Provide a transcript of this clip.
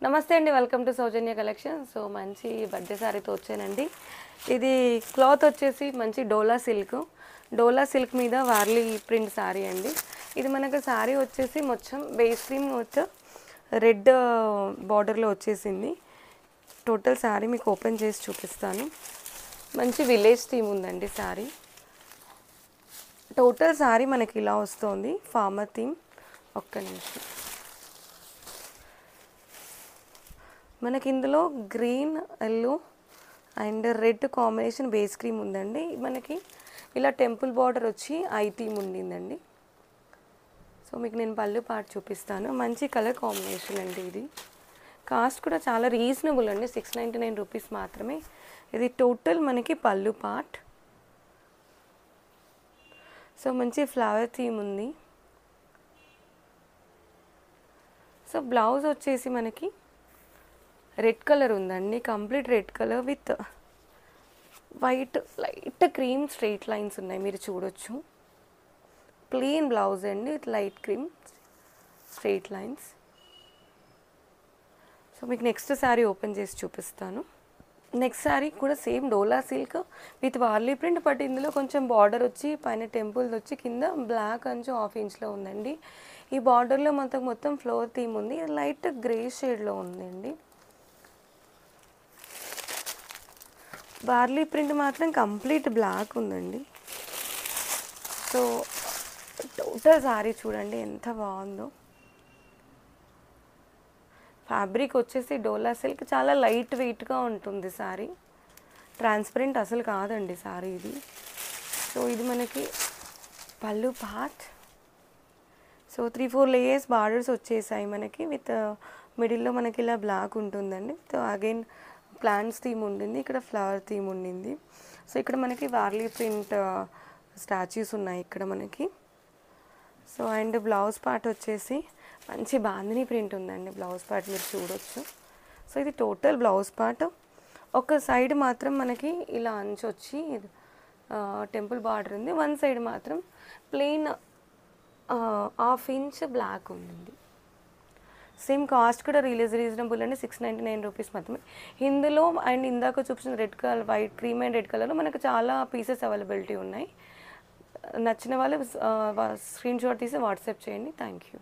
నమస్తే అండి, welcome to Soujanya collection. So మంచి బర్త్డే శారీతో వచ్చానండి. ఇది క్లాత్ వచ్చేసి మంచి డోలా సిల్క్ మీద వార్లీ ప్రింట్ శారీ అండి. ఇది మనకు శారీ వచ్చేసి మొత్తం బేస్ క్రీమ్ మొత్తం రెడ్ బార్డర్లో వచ్చేసింది. టోటల్ శారీ మీకు ఓపెన్ చేసి చూపిస్తాను. మంచి విలేజ్ థీమ్ ఉందండి శారీ. టోటల్ శారీ మనకి ఇలా వస్తుంది, ఫార్మర్ థీమ్. ఒక్క నిమిషం. మనకి ఇందులో green, yellow and red combination base cream ఉందండి. మనకి ఇలా టెంపుల్ బార్డర్ వచ్చి ఐ థీమ్ ఉండిందండి. సో మీకు నేను పళ్ళు పార్ట్ చూపిస్తాను. మంచి కలర్ కాంబినేషన్ అండి. ఇది కాస్ట్ కూడా చాలా రీజనబుల్ అండి, 699 రూపీస్ మాత్రమే. ఇది టోటల్ మనకి పళ్ళు పార్ట్. సో మంచి ఫ్లవర్ థీమ్ ఉంది. సో బ్లౌజ్ వచ్చేసి మనకి రెడ్ కలర్ ఉందండి, complete red colour with white light cream straight lines ఉన్నాయి, మీరు చూడొచ్చు. ప్లెయిన్ బ్లౌజ్ అండి with light cream straight lines. So మీకు నెక్స్ట్ శారీ ఓపెన్ చేసి చూపిస్తాను. నెక్స్ట్ శారీ కూడా same dola silk with Warli print, but ఇందులో కొంచెం బార్డర్ వచ్చి పైన టెంపుల్స్ వచ్చి కింద బ్లాక్ కొంచెం 1/2 ఇంచ్లో ఉందండి. ఈ బార్డర్లో మొత్తం ఫ్లవర్ థీమ్ ఉంది, లైట్ గ్రే షేడ్లో ఉందండి. బార్లీ ప్రింట్ మాత్రం కంప్లీట్ బ్లాక్ ఉందండి. సో టోటల్ శారీ చూడండి ఎంత బాగుందో. ఫ్యాబ్రిక్ వచ్చేసి డోలా సిల్క్, చాలా లైట్ వెయిట్గా ఉంటుంది శారీ. ట్రాన్స్పరెంట్ అసలు కాదండి శారీ ఇది. సో ఇది మనకి పళ్ళు పార్ట్. సో 3-4 లేయర్స్ బార్డర్స్ వచ్చేసాయి మనకి. విత్ మిడిల్లో మనకి ఇలా బ్లాక్ ఉంటుందండి. సో అగైన్ ప్లాంట్స్ థీమ్ ఉండింది, ఇక్కడ ఫ్లవర్ థీమ్ ఉండింది. సో ఇక్కడ మనకి వార్లీ ప్రింట్ స్టాచ్యూస్ ఉన్నాయి ఇక్కడ మనకి. సో అండ్ బ్లౌజ్ పార్ట్ వచ్చేసి మంచి బాందిని ప్రింట్ ఉందండి. బ్లౌజ్ పార్ట్ మీరు చూడొచ్చు. సో ఇది టోటల్ బ్లౌజ్ పార్ట్. ఒక సైడ్ మాత్రం మనకి ఇలా అంచు వచ్చి టెంపుల్ బార్డర్ ఉంది, వన్ సైడ్ మాత్రం ప్లెయిన్ 1/2 ఇంచ్ బ్లాక్ ఉంది. సేమ్ కాస్ట్ కూడా రీజనబుల్ అండి, 699 రూపీస్ మాత్రమే. ఇందులో అండ్ ఇందాక చూపించిన red colour, white cream and red కలర్లో మనకు చాలా పీసెస్ అవైలబిలిటీ ఉన్నాయి. నచ్చిన వాళ్ళు స్క్రీన్ షాట్ తీసి వాట్సాప్ చేయండి. Thank you.